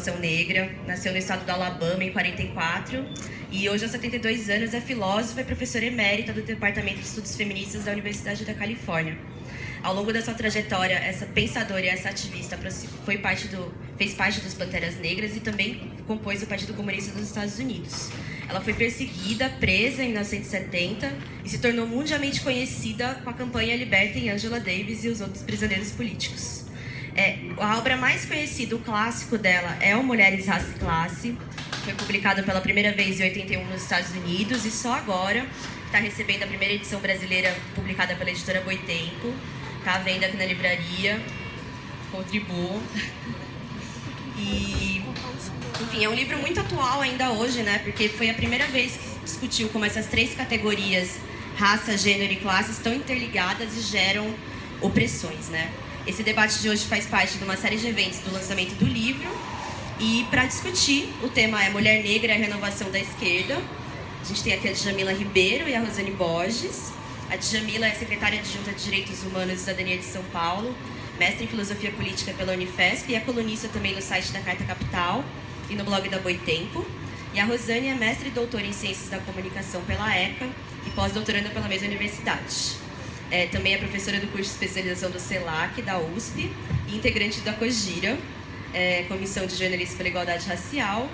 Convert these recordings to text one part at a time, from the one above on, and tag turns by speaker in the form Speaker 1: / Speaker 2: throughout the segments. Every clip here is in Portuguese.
Speaker 1: população negra, nasceu no estado do Alabama em 44 e hoje, aos 72 anos, é filósofa e professora emérita do Departamento de Estudos Feministas da Universidade da Califórnia. Ao longo da sua trajetória, essa pensadora e essa ativista fez parte dos Panteras Negras e também compôs o Partido Comunista dos Estados Unidos. Ela foi perseguida, presa em 1970 e se tornou mundialmente conhecida com a campanha Libertem Angela Davis e os outros prisioneiros políticos. A obra mais conhecida, o clássico dela, é o Mulheres, Raça e Classe. Foi publicado pela primeira vez em 81 nos Estados Unidos e só agora está recebendo a primeira edição brasileira publicada pela editora Boitempo. Está à venda aqui na livraria. Contribuam. E, enfim, é um livro muito atual ainda hoje, né? Porque foi a primeira vez que discutiu como essas três categorias, raça, gênero e classe, estão interligadas e geram opressões, né? Esse debate de hoje faz parte de uma série de eventos do lançamento do livro. E para discutir, o tema é Mulher Negra e a Renovação da Esquerda. A gente tem aqui a Djamila Ribeiro e a Rosane Borges. A Djamila é secretária adjunta de Direitos Humanos e Cidadania de São Paulo, mestre em Filosofia Política pela Unifesp e é colunista também no site da Carta Capital e no blog da Boitempo. E a Rosane é mestre e doutora em Ciências da Comunicação pela ECA e pós-doutoranda pela mesma universidade. Também é professora do curso de especialização do CELAC, da USP, e integrante da COGIRA, Comissão de Jornalismo pela Igualdade Racial,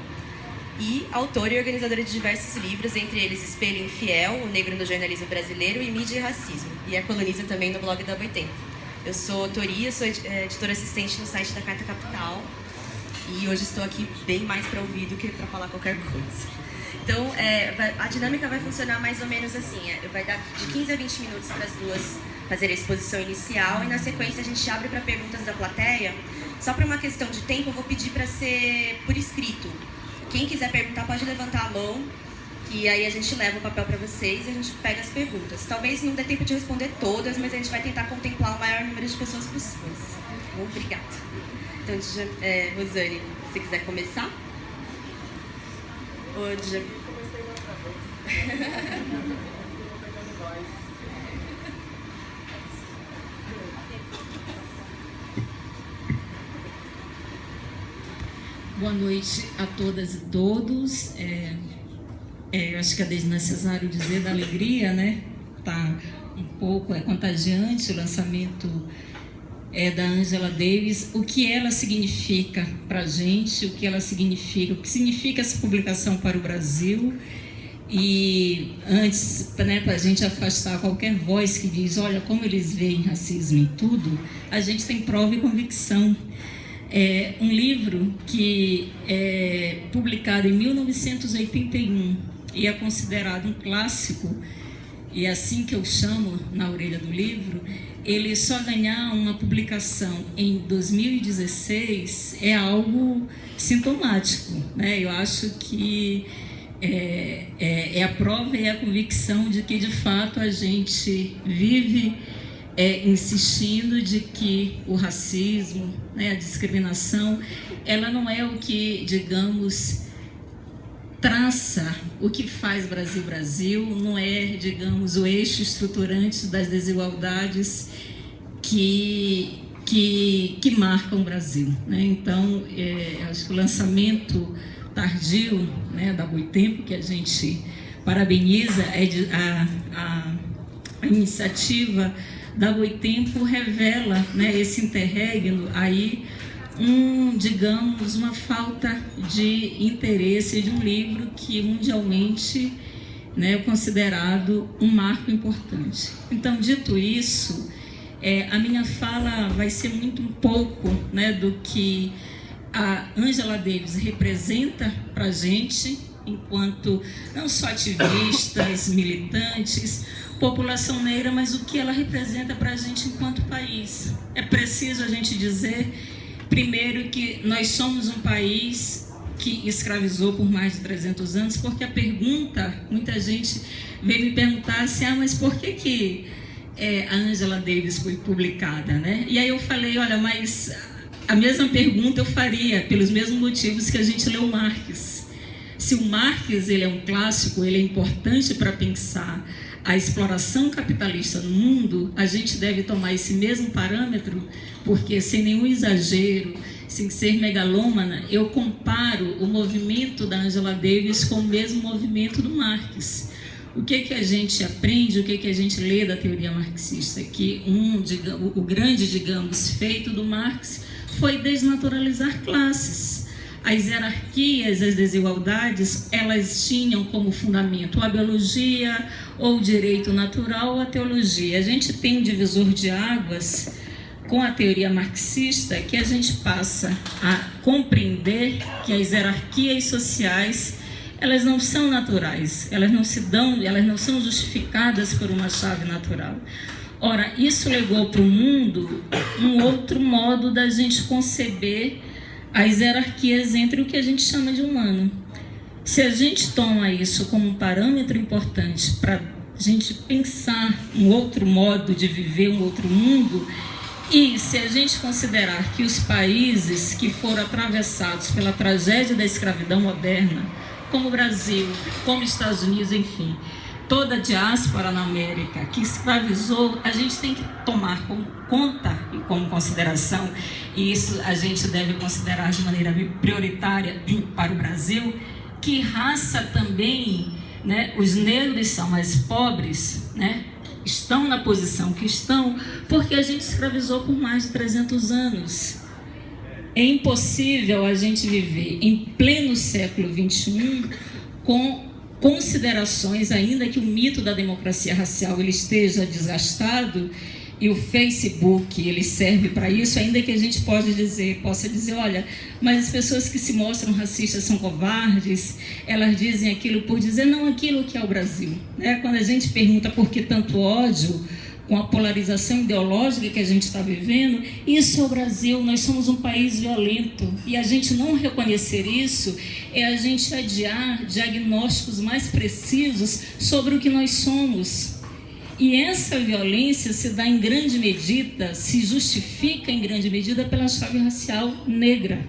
Speaker 1: e autora e organizadora de diversos livros, entre eles Espelho Infiel, O Negro no Jornalismo Brasileiro e Mídia e Racismo, e é colunista também no blog da Boitempo. Eu sou Toria, sou editora assistente no site da Carta Capital, e hoje estou aqui bem mais para ouvir do que para falar qualquer coisa. Então, a dinâmica vai funcionar mais ou menos assim, vai dar de 15 a 20 minutos para as duas fazerem a exposição inicial, e na sequência a gente abre para perguntas da plateia. Só para uma questão de tempo, eu vou pedir para ser por escrito. Quem quiser perguntar pode levantar a mão, e aí a gente leva o papel para vocês e a gente pega as perguntas. Talvez não dê tempo de responder todas, mas a gente vai tentar contemplar o maior número de pessoas possíveis. Bom, obrigada. Então, Rosane, se você quiser começar. Hoje.
Speaker 2: Boa noite a todas e todos. Eu acho que é desnecessário dizer da alegria, né? Tá um pouco contagiante o lançamento da Angela Davis, o que ela significa para a gente, o que significa essa publicação para o Brasil. E antes, né, para a gente afastar qualquer voz que diz, olha, como eles veem racismo em tudo, a gente tem prova e convicção. É um livro que é publicado em 1981 e é considerado um clássico, e é assim que eu chamo na orelha do livro. Ele só ganhar uma publicação em 2016 é algo sintomático, né? Eu acho que é a prova e a convicção de que, de fato, a gente vive insistindo de que o racismo, né, a discriminação, ela não é o que, digamos, traça o que faz Brasil, não é, digamos, o eixo estruturante das desigualdades que marcam o Brasil, né? Então, acho que o lançamento tardio, né, da Boitempo, que a gente parabeniza, a iniciativa da Boitempo revela, né, esse interregno aí, digamos, uma falta de interesse de um livro que mundialmente, né, é considerado um marco importante. Então, dito isso, a minha fala vai ser muito um pouco, né, do que a Angela Davis representa para a gente, enquanto não só ativistas, militantes, população negra, mas o que ela representa para a gente enquanto país. É preciso a gente dizer, primeiro, que nós somos um país que escravizou por mais de 300 anos, porque a pergunta, muita gente veio me perguntar assim, mas por que a Angela Davis foi publicada, né? E aí eu falei, olha, mas a mesma pergunta eu faria pelos mesmos motivos que a gente leu Marx. Se o Marx ele é um clássico, ele é importante para pensar a exploração capitalista no mundo, a gente deve tomar esse mesmo parâmetro, porque sem nenhum exagero, sem ser megalômana, eu comparo o movimento da Angela Davis com o mesmo movimento do Marx. O que a gente aprende, o que a gente lê da teoria marxista? Que o grande, digamos, feito do Marx foi desnaturalizar classes. As hierarquias, as desigualdades, elas tinham como fundamento a biologia, ou o direito natural, ou a teologia. A gente tem um divisor de águas com a teoria marxista, que a gente passa a compreender que as hierarquias sociais, elas não são naturais, elas não são justificadas por uma chave natural. Ora, isso levou para o mundo um outro modo da gente conceber as hierarquias entre o que a gente chama de humano. Se a gente toma isso como um parâmetro importante para a gente pensar um outro modo de viver, um outro mundo, e se a gente considerar que os países que foram atravessados pela tragédia da escravidão moderna, como o Brasil, como os Estados Unidos, enfim, toda a diáspora na América que escravizou, a gente tem que tomar como conta e como consideração, e isso a gente deve considerar de maneira prioritária para o Brasil, que raça também, né, os negros são mais pobres, né, estão na posição que estão, porque a gente escravizou por mais de 300 anos. É impossível a gente viver em pleno século XXI com considerações, ainda que o mito da democracia racial ele esteja desgastado, e o Facebook ele serve para isso, ainda que a gente possa dizer, olha, mas as pessoas que se mostram racistas são covardes, elas dizem aquilo por dizer, não aquilo que é o Brasil, né? Quando a gente pergunta por que tanto ódio, com a polarização ideológica que a gente está vivendo, isso é o Brasil, nós somos um país violento, e a gente não reconhecer isso é a gente adiar diagnósticos mais precisos sobre o que nós somos. E essa violência se dá em grande medida, se justifica em grande medida pela chave racial negra.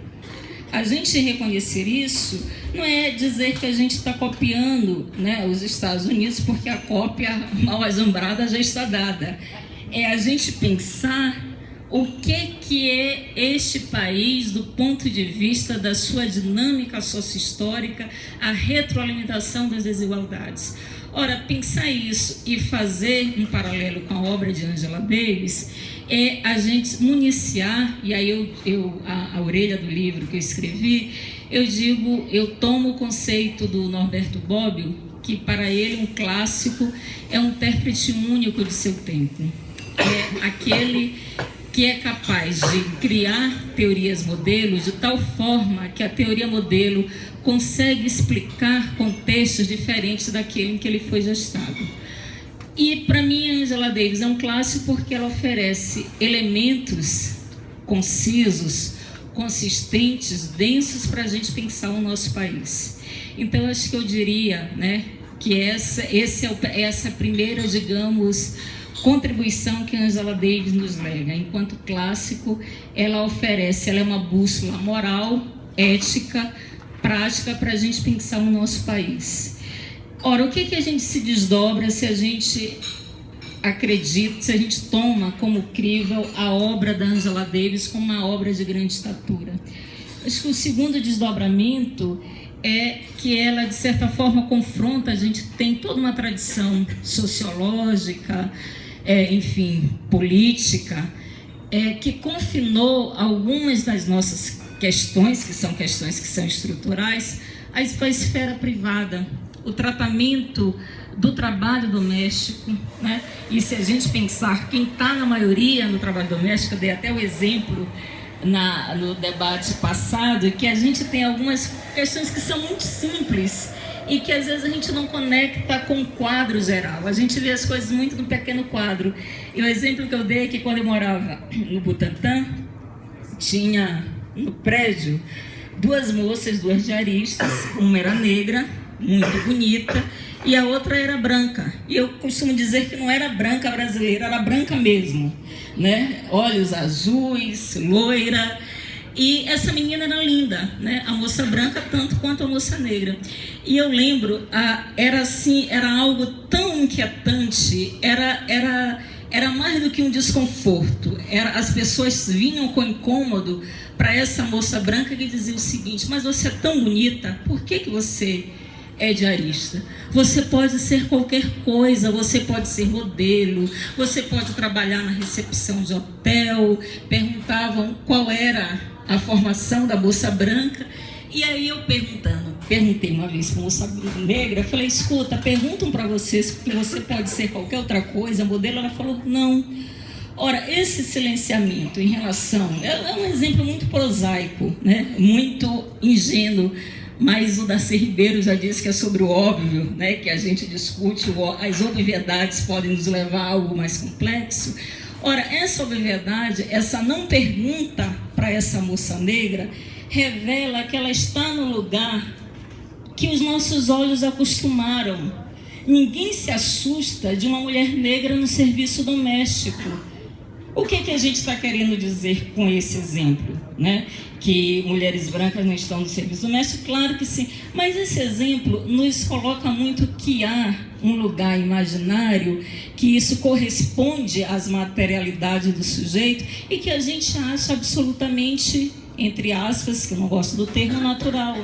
Speaker 2: A gente reconhecer isso não é dizer que a gente está copiando, né, os Estados Unidos, porque a cópia mal assombrada já está dada. É a gente pensar o que é este país do ponto de vista da sua dinâmica socio-histórica, a retroalimentação das desigualdades. Ora, pensar isso e fazer um paralelo com a obra de Angela Davis é a gente municiar, e aí a orelha do livro que eu escrevi, eu tomo o conceito do Norberto Bobbio, que para ele um clássico é um intérprete único de seu tempo. É aquele que é capaz de criar teorias modelo de tal forma que a teoria modelo consegue explicar contextos diferentes daquele em que ele foi gestado. E, para mim, a Angela Davis é um clássico porque ela oferece elementos concisos, consistentes, densos para a gente pensar o nosso país. Então, acho que eu diria, né, que essa primeira, digamos, contribuição que a Angela Davis nos lega. Enquanto clássico, ela é uma bússola moral, ética, prática para a gente pensar o nosso país. Ora, o que a gente se desdobra se a gente acredita, se a gente toma como crível a obra da Angela Davis como uma obra de grande estatura? Acho que o segundo desdobramento é que ela, de certa forma, confronta, a gente tem toda uma tradição sociológica, enfim, política, que confinou algumas das nossas questões que são estruturais, à esfera privada, o tratamento do trabalho doméstico, né? E se a gente pensar quem está na maioria no trabalho doméstico, eu dei até o exemplo no debate passado, que a gente tem algumas questões que são muito simples e que às vezes a gente não conecta com o quadro geral. A gente vê as coisas muito no pequeno quadro. E o exemplo que eu dei é que quando eu morava no Butantã, tinha no prédio duas moças, duas diaristas, uma era negra, muito bonita, e a outra era branca. E eu costumo dizer que não era branca brasileira, era branca mesmo, né? Olhos azuis, loira. E essa menina era linda, né? A moça branca tanto quanto a moça negra. E eu lembro, era algo tão inquietante, era mais do que um desconforto. As pessoas vinham com incômodo para essa moça branca que dizia o seguinte: mas você é tão bonita, por que você é diarista? Você pode ser qualquer coisa, você pode ser modelo, você pode trabalhar na recepção de hotel. Perguntavam qual era a formação da moça branca. E aí eu perguntei uma vez para uma moça negra, eu falei: escuta, perguntam para vocês que você pode ser qualquer outra coisa, modelo? Ela falou: não. Ora, esse silenciamento em relação... É um exemplo muito prosaico, né? Muito ingênuo, mas o Darcy Ribeiro já disse que é sobre o óbvio, né? Que a gente discute, as obviedades podem nos levar a algo mais complexo. Ora, essa obviedade, essa não pergunta para essa moça negra, revela que ela está no lugar que os nossos olhos acostumaram. Ninguém se assusta de uma mulher negra no serviço doméstico. O que a gente está querendo dizer com esse exemplo, né? Que mulheres brancas não estão no serviço doméstico? Claro que sim, mas esse exemplo nos coloca muito que há um lugar imaginário, que isso corresponde às materialidades do sujeito e que a gente acha absolutamente, entre aspas, que eu não gosto do termo, natural.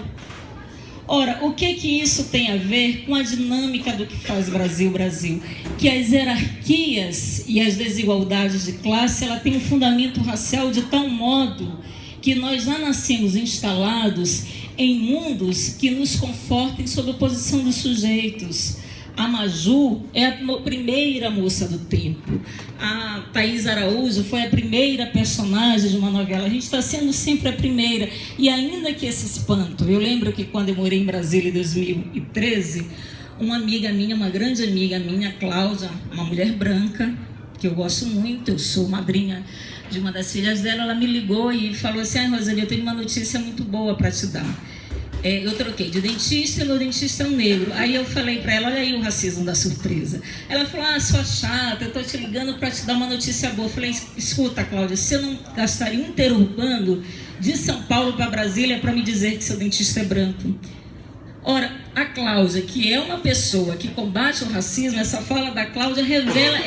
Speaker 2: Ora, o que isso tem a ver com a dinâmica do que faz Brasil? Que as hierarquias e as desigualdades de classe, ela tem um fundamento racial de tal modo que nós já nascemos instalados em mundos que nos confortem sob a posição dos sujeitos. A Maju é a primeira moça do tempo. A Thaís Araújo foi a primeira personagem de uma novela. A gente está sendo sempre a primeira. E ainda que esse espanto... Eu lembro que quando eu morei em Brasília em 2013, uma amiga minha, uma grande amiga minha, Cláudia, uma mulher branca, que eu gosto muito, eu sou madrinha de uma das filhas dela, ela me ligou e falou assim: Roseli, eu tenho uma notícia muito boa para te dar. Eu troquei de dentista e meu dentista é um negro. Aí eu falei para ela: olha aí o racismo da surpresa. Ela falou: sua chata, eu estou te ligando para te dar uma notícia boa. Eu falei: escuta, Cláudia, você não gastaria um interurbano de São Paulo para Brasília para me dizer que seu dentista é branco? Ora, a Cláudia, que é uma pessoa que combate o racismo, essa fala da Cláudia revela,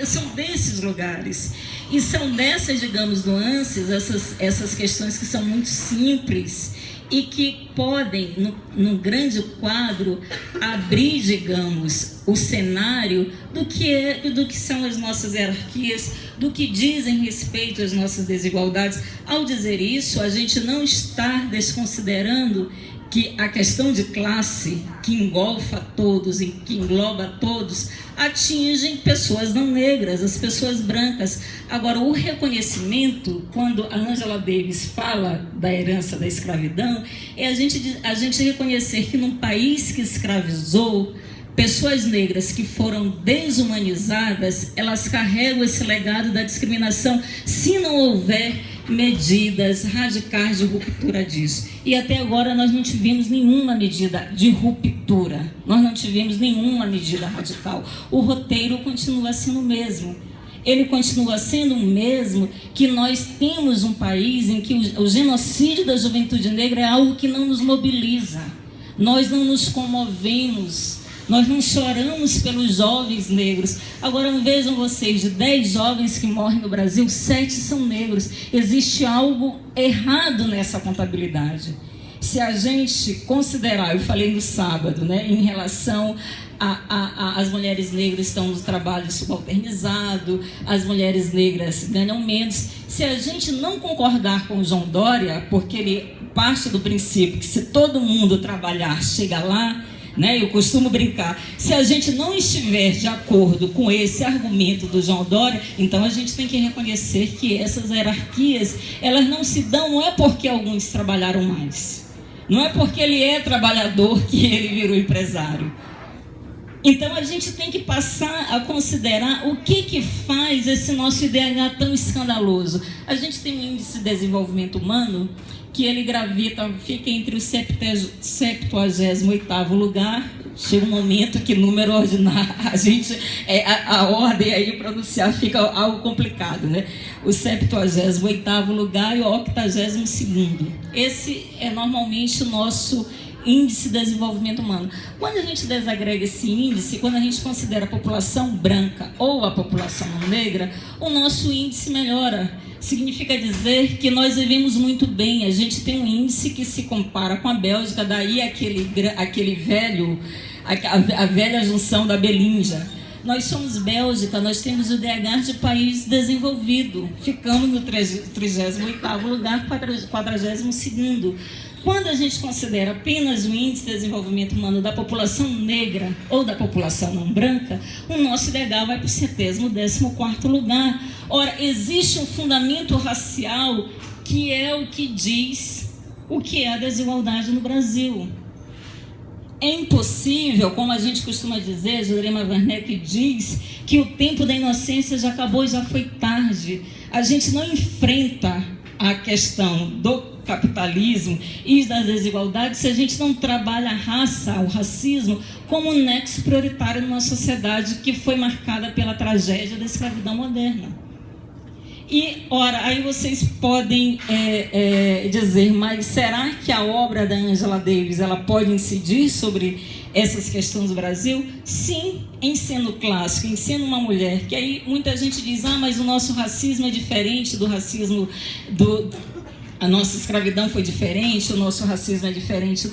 Speaker 2: são desses lugares. E são dessas, digamos, nuances, essas questões que são muito simples e que podem, num grande quadro, abrir, digamos, o cenário do que são as nossas hierarquias, do que dizem respeito às nossas desigualdades. Ao dizer isso, a gente não está desconsiderando que a questão de classe, que engolfa todos e que engloba todos, atingem pessoas não negras, as pessoas brancas. Agora, o reconhecimento, quando a Angela Davis fala da herança da escravidão, é a gente reconhecer que num país que escravizou, pessoas negras que foram desumanizadas, elas carregam esse legado da discriminação se não houver medidas radicais de ruptura disso. E até agora nós não tivemos nenhuma medida de ruptura, nós não tivemos nenhuma medida radical. O roteiro continua sendo o mesmo. Ele continua sendo o mesmo, que nós temos um país em que o genocídio da juventude negra é algo que não nos mobiliza. Nós não nos comovemos, nós não choramos pelos jovens negros. Agora vejam vocês, de 10 jovens que morrem no Brasil, 7 são negros. Existe algo errado nessa contabilidade. Se a gente considerar, eu falei no sábado, né, em relação as mulheres negras estão no trabalho subalternizado, as mulheres negras ganham menos. Se a gente não concordar com o João Dória, porque ele parte do princípio que se todo mundo trabalhar, chega lá, né? Eu costumo brincar, se a gente não estiver de acordo com esse argumento do João Dória, então a gente tem que reconhecer que essas hierarquias, elas não se dão, não é porque alguns trabalharam mais, não é porque ele é trabalhador que ele virou empresário. Então a gente tem que passar a considerar o que faz esse nosso IDH tão escandaloso. A gente tem um índice de desenvolvimento humano que ele gravita, fica entre o 78º lugar. Chega um momento que número ordinário, a ordem aí pronunciar fica algo complicado, né? O 78º lugar e o 82º. Esse é normalmente o nosso índice de desenvolvimento humano. Quando a gente desagrega esse índice, quando a gente considera a população branca ou a população negra, o nosso índice melhora. Significa dizer que nós vivemos muito bem. A gente tem um índice que se compara com a Bélgica, daí aquele velho, a velha junção da Belinja. Nós somos Bélgica, nós temos o DH de país desenvolvido. Ficamos no 38º lugar, 42º. Quando a gente considera apenas o índice de desenvolvimento humano da população negra ou da população não branca, o nosso DH vai para o 114º lugar. Ora, existe um fundamento racial que é o que diz o que é a desigualdade no Brasil. É impossível, como a gente costuma dizer, Jurema Werneck diz, que o tempo da inocência já acabou e já foi tarde. A gente não enfrenta a questão do capitalismo e das desigualdades se a gente não trabalha a raça, o racismo, como um nexo prioritário numa sociedade que foi marcada pela tragédia da escravidão moderna. E, ora, aí vocês podem dizer, mas será que a obra da Angela Davis ela pode incidir sobre essas questões do Brasil? Sim, em sendo clássico, em sendo uma mulher, que aí muita gente diz, mas o nosso racismo é diferente do racismo a nossa escravidão foi diferente, o nosso racismo é diferente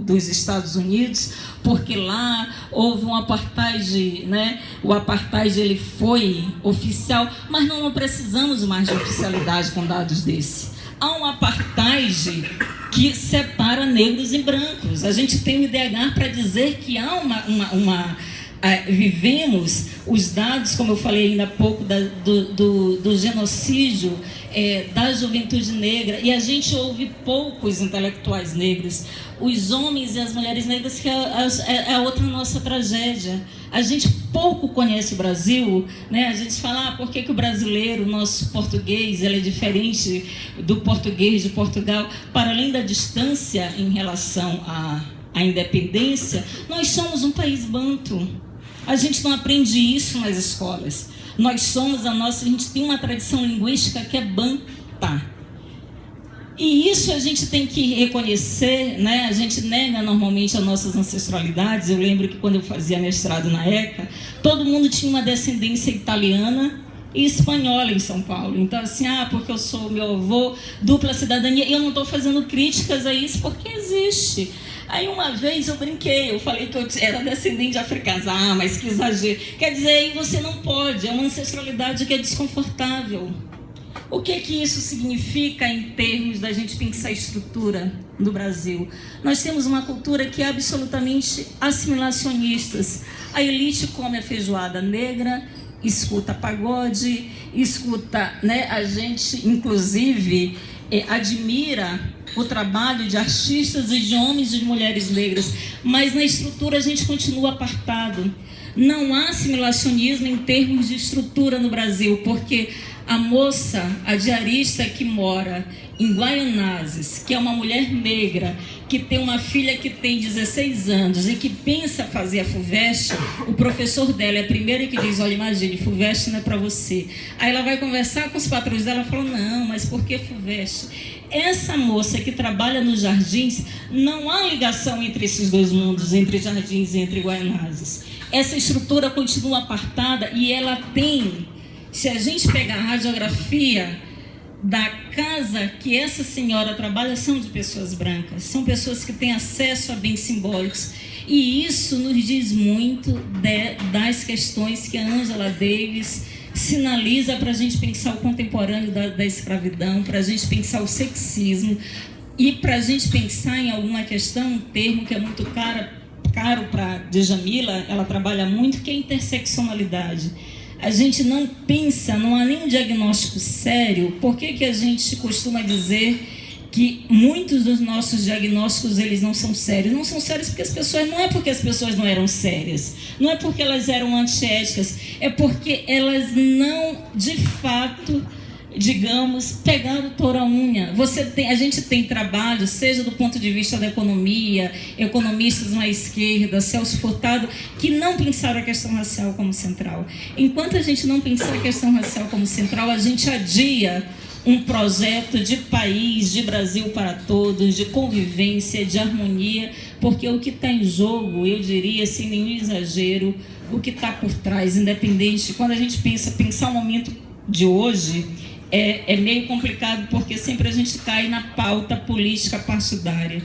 Speaker 2: dos Estados Unidos, porque lá houve um apartheid, né? O apartheid ele foi oficial, mas não precisamos mais de oficialidade com dados desse. Há um apartheid que separa negros e brancos. A gente tem o IDH para dizer que há vivemos os dados, como eu falei ainda há pouco, do genocídio da juventude negra, e a gente ouve poucos intelectuais negros. Os homens e as mulheres negras, que é a outra nossa tragédia. A gente pouco conhece o Brasil, né? A gente fala, por que o brasileiro, o nosso português, ele é diferente do português de Portugal, para além da distância em relação à independência, nós somos um país banto. A gente não aprende isso nas escolas. Nós somos a gente tem uma tradição linguística que é banta. E isso a gente tem que reconhecer, né? A gente nega normalmente as nossas ancestralidades. Eu lembro que quando eu fazia mestrado na ECA, todo mundo tinha uma descendência italiana e espanhola em São Paulo. Então, assim, porque eu sou meu avô, dupla cidadania, e eu não estou fazendo críticas a isso porque existe. Aí uma vez eu brinquei, eu falei que eu era descendente de africanos. Mas que exagero. Quer dizer, aí você não pode, é uma ancestralidade que é desconfortável. O que isso significa em termos da gente pensar a estrutura do Brasil? Nós temos uma cultura que é absolutamente assimilacionista. A elite come a feijoada negra, escuta pagode, escuta, né? A gente, inclusive, admira o trabalho de artistas e de homens e de mulheres negras, mas na estrutura a gente continua apartado. Não há assimilacionismo em termos de estrutura no Brasil, porque a moça, a diarista que mora em Guaianazes, que é uma mulher negra, que tem uma filha que tem 16 anos e que pensa fazer a FUVEST, o professor dela é a primeira que diz, olha, imagine, FUVEST não é para você. Aí ela vai conversar com os patrões dela e fala, não, mas por que FUVEST? Essa moça que trabalha nos Jardins, não há ligação entre esses dois mundos, entre Jardins e entre Guaianazes. Essa estrutura continua apartada e ela tem, se a gente pegar a radiografia da casa que essa senhora trabalha, são de pessoas brancas, são pessoas que têm acesso a bens simbólicos. E isso nos diz muito das questões que a Angela Davis sinaliza para a gente pensar o contemporâneo da escravidão, para a gente pensar o sexismo e para a gente pensar em alguma questão, um termo que é muito caro para Djamila, ela trabalha muito, que é a interseccionalidade. A gente não pensa, não há nenhum diagnóstico sério. Por que a gente costuma dizer que muitos dos nossos diagnósticos eles não são sérios? Não são sérios porque não é porque as pessoas não eram sérias, não é porque elas eram antiéticas, é porque elas não, de fato, digamos, pegaram o touro à unha. A gente tem trabalho, seja do ponto de vista da economia, economistas na esquerda, Celso Furtado, que não pensaram a questão racial como central. Enquanto a gente não pensar a questão racial como central, a gente adia um projeto de país, de Brasil para todos, de convivência, de harmonia, porque o que está em jogo, eu diria, sem nenhum exagero, o que está por trás, independente, quando a gente pensar o momento de hoje, é meio complicado, porque sempre a gente cai na pauta política partidária.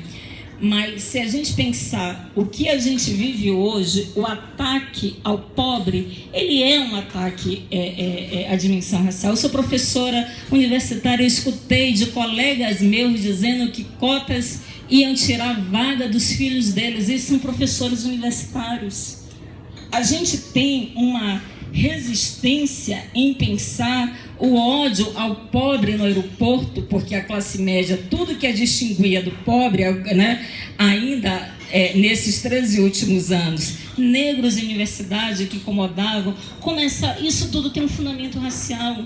Speaker 2: Mas se a gente pensar o que a gente vive hoje, o ataque ao pobre, ele é um ataque à dimensão racial. Eu sou professora universitária, eu escutei de colegas meus dizendo que cotas iam tirar a vaga dos filhos deles. Eles são professores universitários. A gente tem uma resistência em pensar o ódio ao pobre no aeroporto, porque a classe média, tudo que a distinguia do pobre, né, ainda nesses 13 últimos anos, negros em universidade que incomodavam, isso tudo tem um fundamento racial.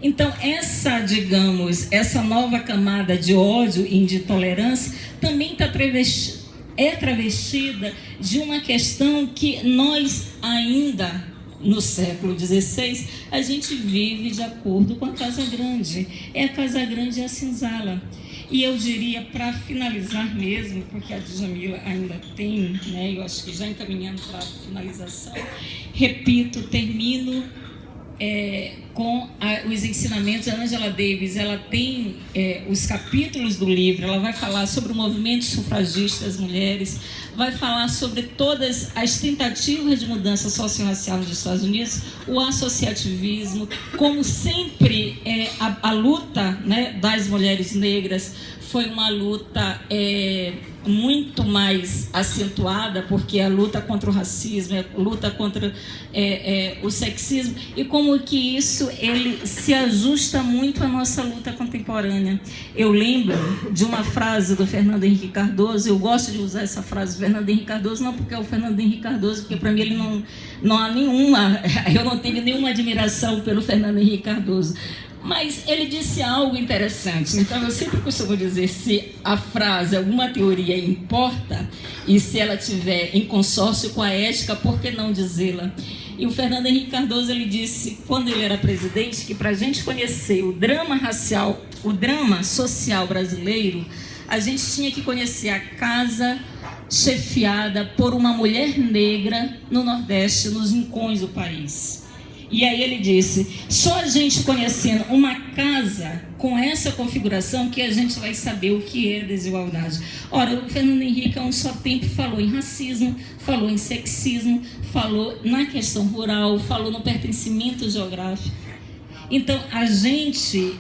Speaker 2: Então, essa nova camada de ódio e de intolerância também está travestida de uma questão que nós ainda, no século XVI, a gente vive de acordo com a Casa Grande. A Casa Grande e a senzala. E eu diria, para finalizar mesmo, porque a Djamila ainda tem, né, eu acho que já encaminhando para a finalização, repito, termino com os ensinamentos. A Angela Davis, ela tem os capítulos do livro, ela vai falar sobre o movimento sufragista das mulheres, vai falar sobre todas as tentativas de mudança socio-racial nos Estados Unidos, o associativismo, como sempre a luta, né, das mulheres negras foi uma luta muito mais acentuada, porque a luta contra o racismo, a luta contra o sexismo, e como que isso ele se ajusta muito à nossa luta contemporânea. Eu lembro de uma frase do Fernando Henrique Cardoso, eu gosto de usar essa frase do Fernando Henrique Cardoso, não porque é o Fernando Henrique Cardoso, porque para mim ele não há nenhuma, eu não tenho nenhuma admiração pelo Fernando Henrique Cardoso. Mas ele disse algo interessante. Então, eu sempre costumo dizer, se a frase, alguma teoria importa, e se ela estiver em consórcio com a ética, por que não dizê-la? E o Fernando Henrique Cardoso, ele disse, quando ele era presidente, que para a gente conhecer o drama racial, o drama social brasileiro, a gente tinha que conhecer a casa chefiada por uma mulher negra no Nordeste, nos rincões do país. E aí ele disse, só a gente conhecendo uma casa com essa configuração que a gente vai saber o que é desigualdade. Ora, o Fernando Henrique, há um só tempo, falou em racismo, falou em sexismo, falou na questão rural, falou no pertencimento geográfico. Então, a gente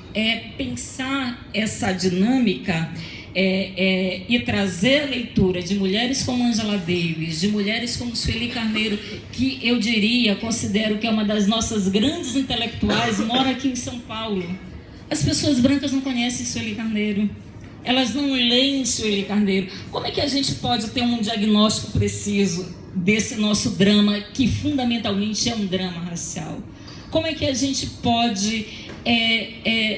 Speaker 2: pensar essa dinâmica e trazer a leitura de mulheres como Angela Davis, de mulheres como Sueli Carneiro, que eu diria, considero que é uma das nossas grandes intelectuais, mora aqui em São Paulo. As pessoas brancas não conhecem Sueli Carneiro, elas não leem Sueli Carneiro. Como é que a gente pode ter um diagnóstico preciso desse nosso drama, que fundamentalmente é um drama racial? Como é que a gente pode...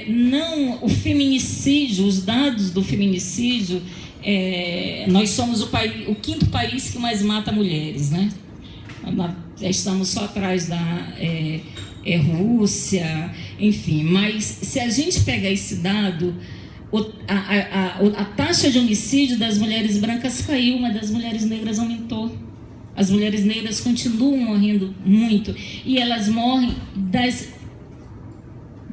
Speaker 2: não o feminicídio, os dados do feminicídio, nós somos o 5º país que mais mata mulheres, né? Estamos só atrás da Rússia, enfim. Mas se a gente pegar esse dado, a taxa de homicídio das mulheres brancas caiu, mas das mulheres negras aumentou. As mulheres negras continuam morrendo muito e elas morrem das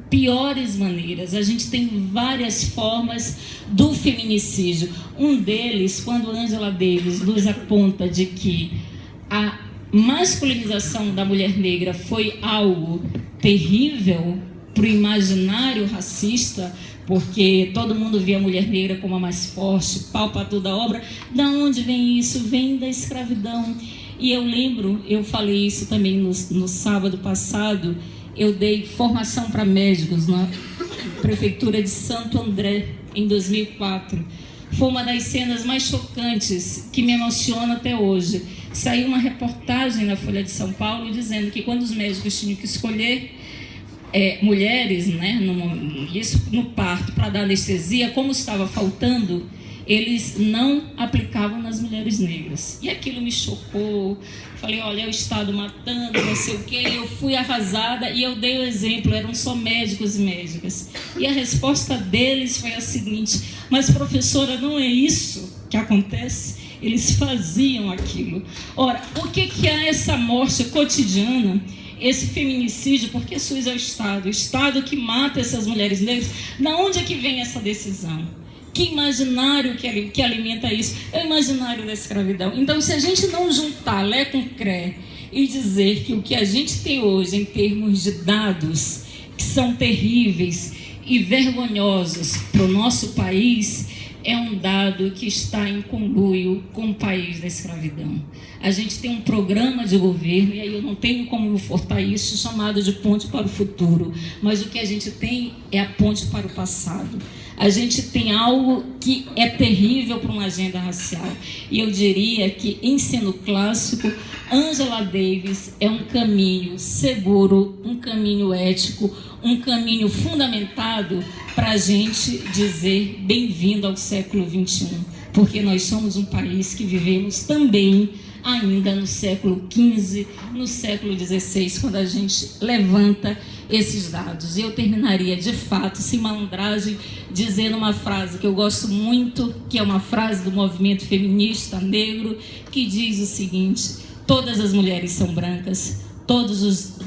Speaker 2: piores maneiras. A gente tem várias formas do feminicídio. Um deles, quando Angela Davis nos aponta de que a masculinização da mulher negra foi algo terrível para o imaginário racista, porque todo mundo via a mulher negra como a mais forte, pau para toda obra. Da onde vem isso? Vem da escravidão. E eu lembro, eu falei isso também no sábado passado, eu dei formação para médicos na Prefeitura de Santo André, em 2004. Foi uma das cenas mais chocantes que me emociona até hoje. Saiu uma reportagem na Folha de São Paulo dizendo que quando os médicos tinham que escolher mulheres, né, isso no parto, para dar anestesia, como estava faltando, eles não aplicavam nas mulheres negras. E aquilo me chocou. Falei, olha, é o Estado matando, não sei o quê. Eu fui arrasada e eu dei o exemplo, eram só médicos e médicas. E a resposta deles foi a seguinte: mas professora, não é isso que acontece? Eles faziam aquilo. Ora, o que é essa morte cotidiana, esse feminicídio? Porque SUS é o Estado que mata essas mulheres negras. Da onde é que vem essa decisão? Que imaginário que alimenta isso? É o imaginário da escravidão. Então, se a gente não juntar Lé com Cré e dizer que o que a gente tem hoje em termos de dados, que são terríveis e vergonhosos para o nosso país, é um dado que está em conluio com o país da escravidão. A gente tem um programa de governo, e aí eu não tenho como furtar isso, chamado de Ponte para o Futuro, mas o que a gente tem é a ponte para o passado. A gente tem algo que é terrível para uma agenda racial. E eu diria que, ensino clássico, Angela Davis é um caminho seguro, um caminho ético, um caminho fundamentado para a gente dizer bem-vindo ao século XXI, porque nós somos um país que vivemos também ainda no século XV, no século XVI, quando a gente levanta esses dados. E eu terminaria, de fato, sem malandragem, dizendo uma frase que eu gosto muito, que é uma frase do movimento feminista negro, que diz o seguinte: todas as mulheres são brancas, todas as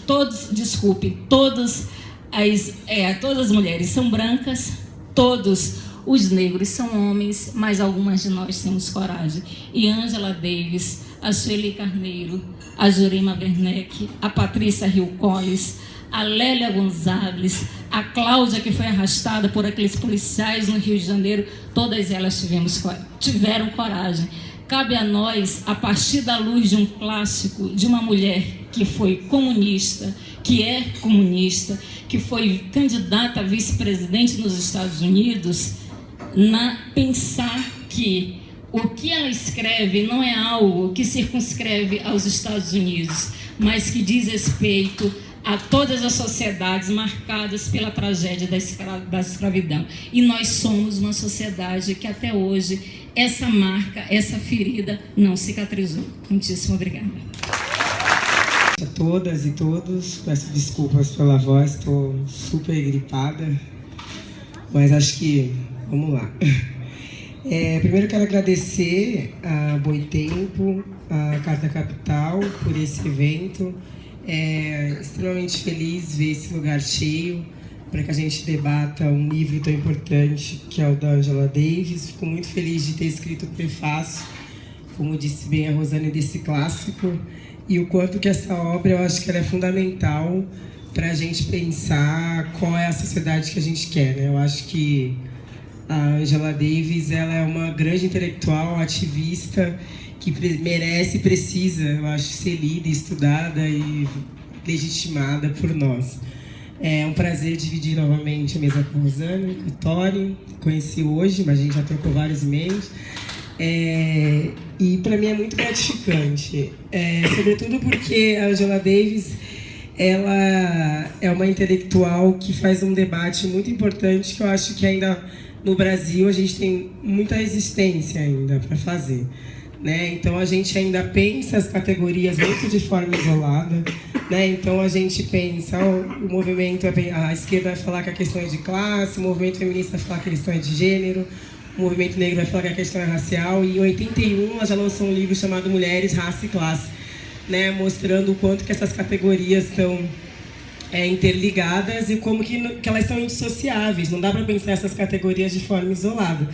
Speaker 2: mulheres são brancas, todos os negros são homens, mas algumas de nós temos coragem. E Angela Davis, a Sueli Carneiro, a Jurema Werneck, a Patrícia Hill Collins, a Lélia Gonzalez, a Cláudia, que foi arrastada por aqueles policiais no Rio de Janeiro, todas elas tiveram coragem. Cabe a nós, a partir da luz de um clássico, de uma mulher que foi comunista, que é comunista, que foi candidata a vice-presidente nos Estados Unidos, pensar que o que ela escreve não é algo que circunscreve aos Estados Unidos, mas que diz respeito a todas as sociedades marcadas pela tragédia da escravidão. E nós somos uma sociedade que até hoje essa marca, essa ferida não cicatrizou. Muitíssimo obrigada.
Speaker 3: A todas e todos, peço desculpas pela voz, estou super gripada, mas acho que vamos lá. Primeiro quero agradecer a Boitempo, a Carta Capital por esse evento. Extremamente feliz ver esse lugar cheio para que a gente debata um livro tão importante que é o da Angela Davis. Fico muito feliz de ter escrito o prefácio, como disse bem a Rosane, desse clássico, e o quanto que essa obra, eu acho que ela é fundamental para a gente pensar qual é a sociedade que a gente quer, né? Eu acho que a Angela Davis, ela é uma grande intelectual, ativista, que merece e precisa, eu acho, ser lida, estudada e legitimada por nós. É um prazer dividir novamente a mesa com a Rosane, com o Tony. Conheci hoje, mas a gente já trocou vários e-mails. E para mim é muito gratificante, sobretudo porque a Angela Davis, ela é uma intelectual que faz um debate muito importante que eu acho que ainda no Brasil a gente tem muita resistência ainda para fazer, né? Então a gente ainda pensa as categorias muito de forma isolada, né? Então a gente pensa, o movimento, a esquerda vai falar que a questão é de classe, o movimento feminista vai falar que a questão é de gênero, o movimento negro vai falar que a questão é racial, e em 81 ela já lançou um livro chamado Mulheres, Raça e Classe, né? Mostrando o quanto que essas categorias estão interligadas e como que elas são indissociáveis, não dá para pensar essas categorias de forma isolada,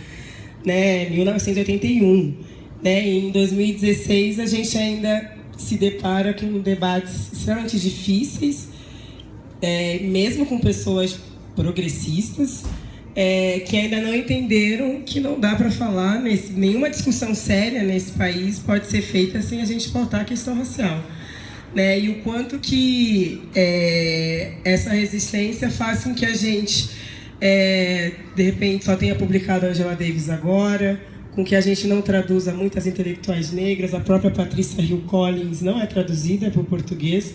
Speaker 3: né? 1981, né? E em 2016 a gente ainda se depara com debates extremamente difíceis, mesmo com pessoas progressistas, que ainda não entenderam que não dá para falar, nenhuma discussão séria nesse país pode ser feita sem a gente pautar a questão racial, né? E o quanto que essa resistência faz com que a gente, de repente, só tenha publicado a Angela Davis agora, com que a gente não traduza muitas intelectuais negras. A própria Patrícia Hill Collins não é traduzida para o português.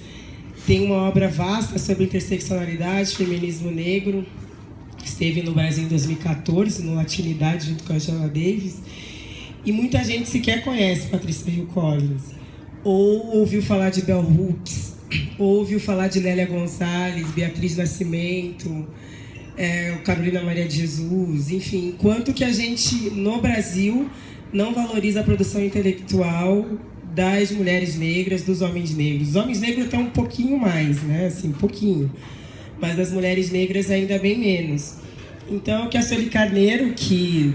Speaker 3: Tem uma obra vasta sobre interseccionalidade, feminismo negro, esteve no Brasil em 2014, no Latinidade, junto com a Angela Davis, e muita gente sequer conhece Patrícia Hill Collins, ou ouviu falar de Bell Hooks, ou ouviu falar de Lélia Gonzalez, Beatriz Nascimento, Carolina Maria de Jesus, enfim, quanto que a gente, no Brasil, não valoriza a produção intelectual das mulheres negras, dos homens negros. Os homens negros estão um pouquinho mais, né? Assim, um pouquinho. Mas das mulheres negras ainda bem menos. Então, que a Sueli Carneiro, que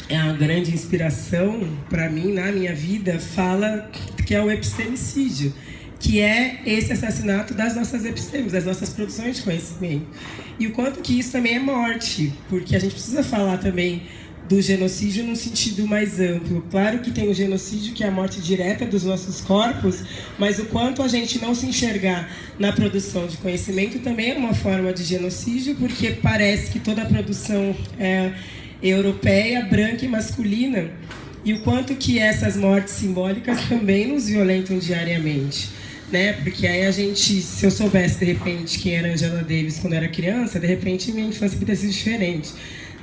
Speaker 3: é uma grande inspiração para mim, na minha vida, fala que é o epistemicídio, que é esse assassinato das nossas epistemos, das nossas produções de conhecimento. E o quanto que isso também é morte, porque a gente precisa falar também do genocídio num sentido mais amplo. Claro que tem o genocídio, que é a morte direta dos nossos corpos, mas o quanto a gente não se enxergar na produção de conhecimento também é uma forma de genocídio, porque parece que toda a produção é europeia, branca e masculina, e o quanto que essas mortes simbólicas também nos violentam diariamente. Né? Porque aí a gente, se eu soubesse de repente quem era Angela Davis quando eu era criança, de repente minha infância poderia ser diferente,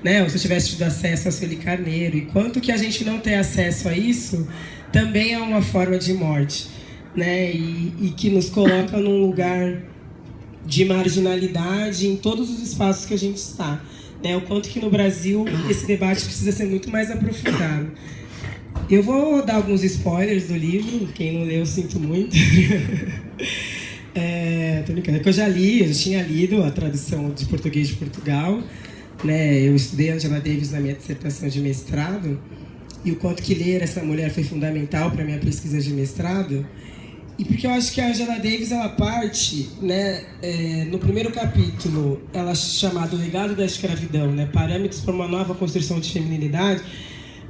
Speaker 3: né? Ou se eu tivesse tido acesso a Sueli Carneiro. E quanto que a gente não ter acesso a isso também é uma forma de morte, né? E que nos coloca num lugar de marginalidade em todos os espaços que a gente está, né? O quanto que no Brasil esse debate precisa ser muito mais aprofundado. Eu vou dar alguns spoilers do livro, quem não leu, sinto muito. Tô brincando, é que eu já tinha lido a tradução de português de Portugal, né? Eu estudei Angela Davis na minha dissertação de mestrado, e o quanto que ler essa mulher foi fundamental para a minha pesquisa de mestrado, e porque eu acho que a Angela Davis, ela parte, né, no primeiro capítulo, ela chamada O Legado da Escravidão, né, Parâmetros para uma Nova Construção de Feminilidade,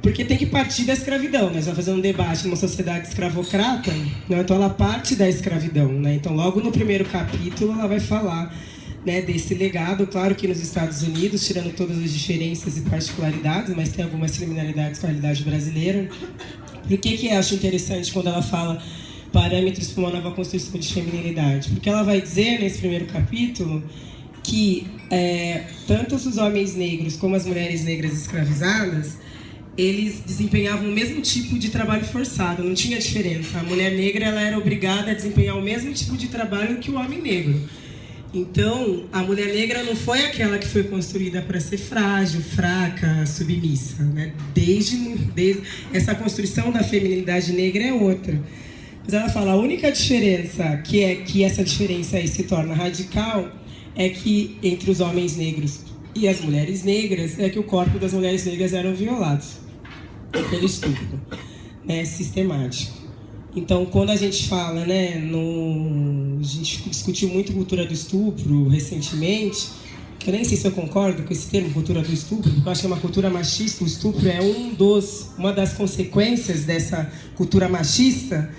Speaker 3: porque tem que partir da escravidão, né? Já fazendo um debate numa sociedade escravocrata, né? Então ela parte da escravidão, né? Então logo no primeiro capítulo ela vai falar, né, desse legado, claro que nos Estados Unidos, tirando todas as diferenças e particularidades, mas tem algumas similaridades com a realidade brasileira. E o que eu acho interessante quando ela fala parâmetros para uma nova construção de feminilidade? Porque ela vai dizer nesse primeiro capítulo que tanto os homens negros como as mulheres negras escravizadas, eles desempenhavam o mesmo tipo de trabalho forçado, não tinha diferença. A mulher negra ela era obrigada a desempenhar o mesmo tipo de trabalho que o homem negro. Então, a mulher negra não foi aquela que foi construída para ser frágil, fraca, submissa, né? Desde essa construção da feminilidade negra é outra. Mas ela fala, a única diferença, que essa diferença aí se torna radical, é que entre os homens negros e as mulheres negras, é que o corpo das mulheres negras eram violados pelo estupro, né, sistemático. Então, quando a gente fala, né, a gente discutiu muito cultura do estupro recentemente, que eu nem sei se eu concordo com esse termo, cultura do estupro, porque eu acho que é uma cultura machista. O estupro é uma das consequências dessa cultura machista.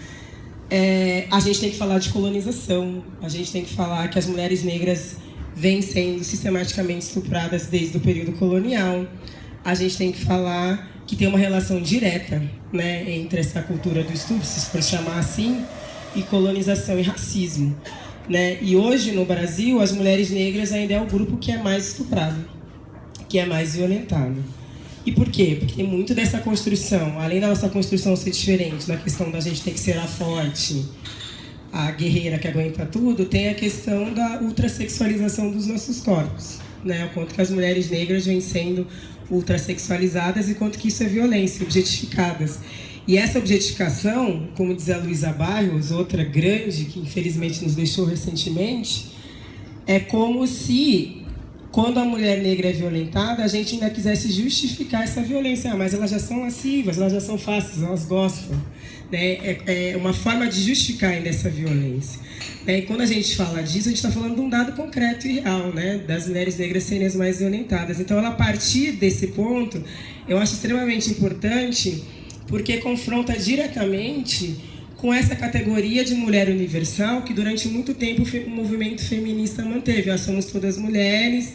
Speaker 3: A gente tem que falar de colonização, a gente tem que falar que as mulheres negras vêm sendo sistematicamente estupradas desde o período colonial. A gente tem que falar que tem uma relação direta, né, entre essa cultura do estupro, se for chamar assim, e colonização e racismo, né? E hoje, no Brasil, as mulheres negras ainda é o grupo que é mais estuprado, que é mais violentado. E por quê? Porque tem muito dessa construção, além da nossa construção ser diferente, na questão da gente ter que ser a forte, a guerreira que aguenta tudo, tem a questão da ultrassexualização dos nossos corpos, né? O quanto que as mulheres negras vêm sendo ultrassexualizadas e quanto que isso é violência, objetificadas. E essa objetificação, como diz a Luísa Barros, outra grande, que infelizmente nos deixou recentemente, é como se, quando a mulher negra é violentada, a gente ainda quisesse justificar essa violência. Mas elas já são lascivas, elas já são fáceis, elas gostam. Né? É uma forma de justificar ainda essa violência. E quando a gente fala disso, a gente está falando de um dado concreto e real, né? Das mulheres negras serem as mais violentadas. Então, ela, a partir desse ponto, eu acho extremamente importante, porque confronta diretamente com essa categoria de mulher universal que durante muito tempo o movimento feminista manteve. Nós somos todas mulheres,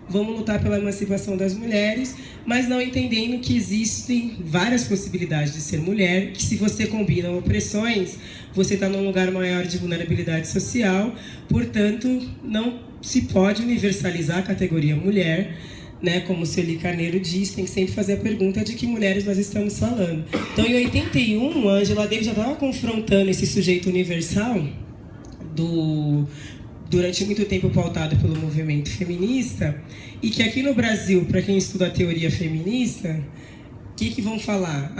Speaker 3: vamos lutar pela emancipação das mulheres, mas não entendendo que existem várias possibilidades de ser mulher, que se você combina opressões, você está num lugar maior de vulnerabilidade social, portanto, não se pode universalizar a categoria mulher, né? Como o Sueli Carneiro diz, tem que sempre fazer a pergunta de que mulheres nós estamos falando. Então, em 81, a Angela Davis já estava confrontando esse sujeito universal durante muito tempo pautado pelo movimento feminista, e que aqui no Brasil, para quem estuda a teoria feminista, o que vão falar?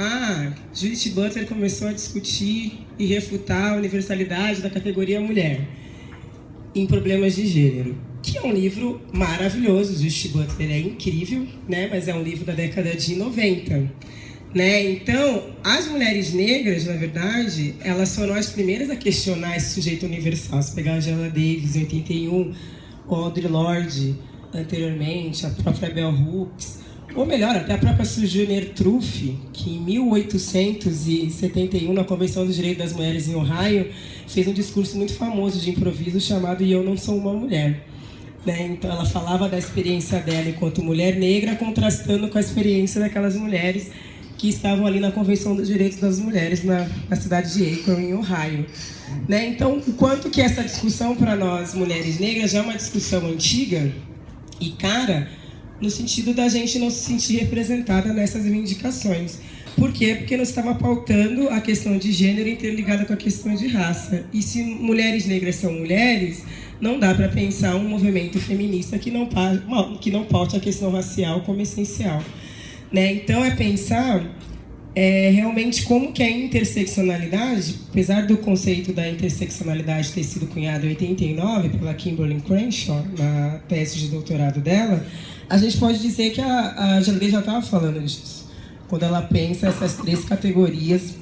Speaker 3: Judith Butler começou a discutir e refutar a universalidade da categoria mulher em problemas de gênero, que é um livro maravilhoso. Judith Butler é incrível, né? Mas é um livro da década de 90. Né? Então, as mulheres negras, na verdade, elas foram as primeiras a questionar esse sujeito universal. Se pegar a Angela Davis, em 81, o Audre Lorde, anteriormente, a própria Bell Hooks, ou melhor, até a própria Sojourner Truth, que em 1871, na Convenção dos Direitos das Mulheres em Ohio, fez um discurso muito famoso de improviso chamado "E eu não sou uma mulher". Né? Então, ela falava da experiência dela enquanto mulher negra, contrastando com a experiência daquelas mulheres que estavam ali na Convenção dos Direitos das Mulheres, na cidade de Akron, em Ohio. Né? Então, o quanto que essa discussão para nós, mulheres negras, já é uma discussão antiga e cara, no sentido da gente não se sentir representada nessas reivindicações. Por quê? Porque nós estava pautando a questão de gênero interligada com a questão de raça. E se mulheres negras são mulheres, não dá para pensar um movimento feminista que não paute a questão racial como essencial. Né? Então, é pensar realmente como que a interseccionalidade, apesar do conceito da interseccionalidade ter sido cunhado em 89 pela Kimberly Crenshaw, na tese de doutorado dela, a gente pode dizer que a Angela já estava falando disso, quando ela pensa essas três categorias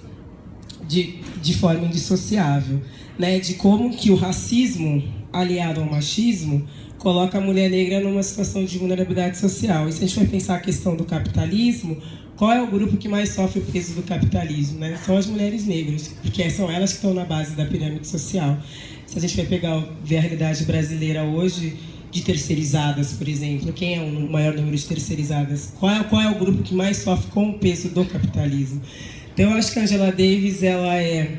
Speaker 3: de forma indissociável, né? De como que o racismo, aliado ao machismo, coloca a mulher negra numa situação de vulnerabilidade social. E se a gente for pensar a questão do capitalismo, qual é o grupo que mais sofre o peso do capitalismo? Né? São as mulheres negras, porque são elas que estão na base da pirâmide social. Se a gente for ver a realidade brasileira hoje, de terceirizadas, por exemplo, quem é o maior número de terceirizadas? Qual é o grupo que mais sofre com o peso do capitalismo? Então, eu acho que a Angela Davis, ela é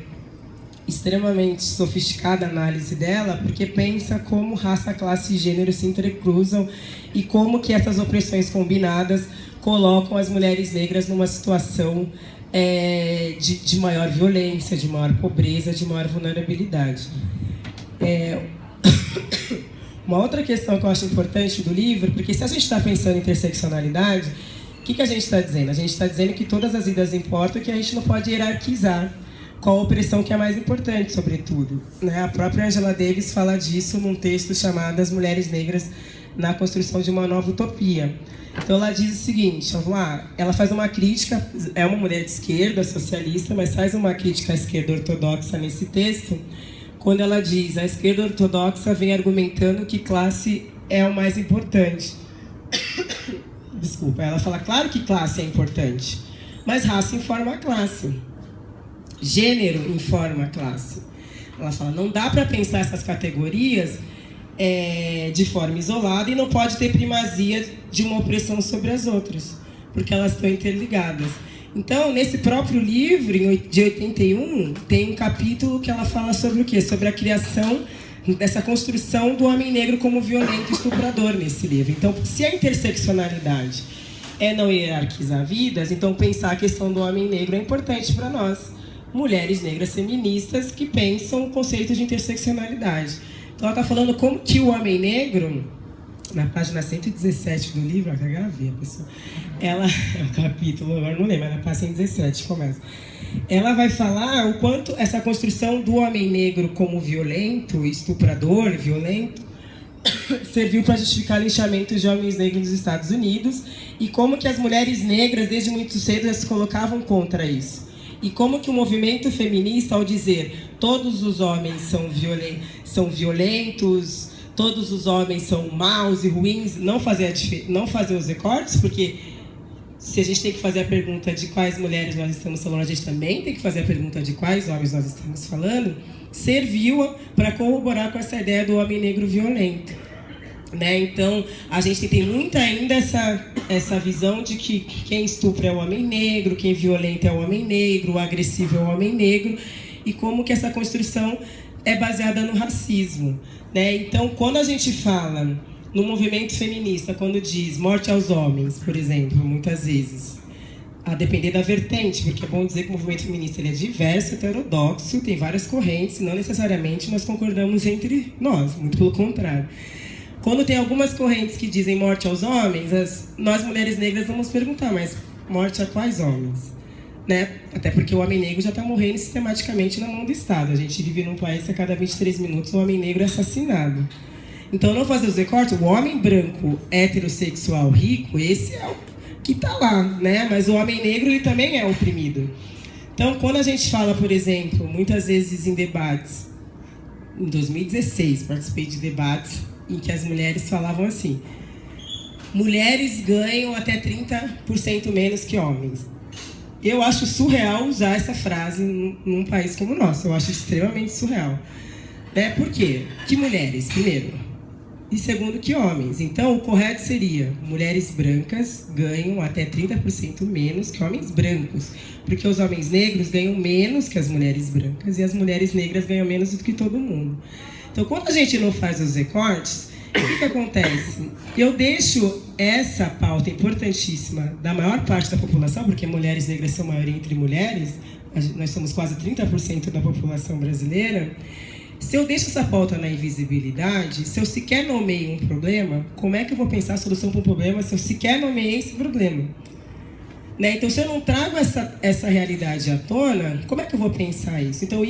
Speaker 3: extremamente sofisticada a análise dela, porque pensa como raça, classe e gênero se entrecruzam e como que essas opressões combinadas colocam as mulheres negras numa situação de maior violência, de maior pobreza, de maior vulnerabilidade. Uma outra questão que eu acho importante do livro, porque se a gente está pensando em interseccionalidade, o que a gente está dizendo? A gente está dizendo que todas as vidas importam e que a gente não pode hierarquizar qual a opressão que é mais importante, sobretudo. Né? A própria Angela Davis fala disso num texto chamado As Mulheres Negras na Construção de uma Nova Utopia. Então ela diz o seguinte, vamos lá, ela faz uma crítica, é uma mulher de esquerda, socialista, mas faz uma crítica à esquerda ortodoxa nesse texto, quando ela diz, a esquerda ortodoxa vem argumentando que classe é o mais importante. Desculpa, ela fala, claro que classe é importante, mas raça informa a classe. Gênero informa a classe. Ela fala, não dá para pensar essas categorias de forma isolada e não pode ter primazia de uma opressão sobre as outras, porque elas estão interligadas. Então, nesse próprio livro, de 81, tem um capítulo que ela fala sobre o quê? Sobre a criação dessa construção do homem negro como violento e estuprador nesse livro. Então, se a interseccionalidade é não hierarquizar vidas, então pensar a questão do homem negro é importante para nós, mulheres negras feministas que pensam o conceito de interseccionalidade. Então, ela está falando como que o homem negro, na página 117 do livro, eu gravei a pessoa, ela, é o capítulo, agora não lembro, mas na página 117 começa. Ela vai falar o quanto essa construção do homem negro como violento, estuprador, violento, serviu para justificar linchamentos de homens negros nos Estados Unidos e como que as mulheres negras, desde muito cedo, já se colocavam contra isso. E como que o movimento feminista, ao dizer todos os homens são violentos, todos os homens são maus e ruins, não fazer os recortes, porque se a gente tem que fazer a pergunta de quais mulheres nós estamos falando, a gente também tem que fazer a pergunta de quais homens nós estamos falando, serviu para corroborar com essa ideia do homem negro violento. Né? Então, a gente tem muito ainda essa visão de que quem estupra é o homem negro, quem violenta é o homem negro, o agressivo é o homem negro, e como que essa construção é baseada no racismo. Né? Então, quando a gente fala no movimento feminista, quando diz morte aos homens, por exemplo, muitas vezes, a depender da vertente, porque é bom dizer que o movimento feminista ele é diverso, heterodoxo, tem várias correntes, não necessariamente nós concordamos entre nós, muito pelo contrário. Quando tem algumas correntes que dizem morte aos homens, nós mulheres negras vamos perguntar, mas morte a quais homens? Né? Até porque o homem negro já está morrendo sistematicamente na mão do Estado. A gente vive num país que a cada 23 minutos um homem negro é assassinado. Então, não fazer os recortes, o homem branco, heterossexual, rico, esse é o que está lá, né? Mas o homem negro ele também é oprimido. Então, quando a gente fala, por exemplo, muitas vezes em debates, em 2016, participei de debates em que as mulheres falavam assim: mulheres ganham até 30% menos que homens. Eu acho surreal usar essa frase num país como o nosso. Eu acho extremamente surreal. Né? Por quê? Que mulheres, primeiro. E segundo, que homens. Então, o correto seria: mulheres brancas ganham até 30% menos que homens brancos. Porque os homens negros ganham menos que as mulheres brancas e as mulheres negras ganham menos do que todo mundo. Então, quando a gente não faz os recortes, o que acontece? Eu deixo essa pauta importantíssima da maior parte da população, porque mulheres negras são maioria entre mulheres, nós somos quase 30% da população brasileira. Se eu deixo essa pauta na invisibilidade, se eu sequer nomeio um problema, como é que eu vou pensar a solução para um problema se eu sequer nomeei esse problema? Né? Então, se eu não trago essa realidade à tona, como é que eu vou pensar isso? Então,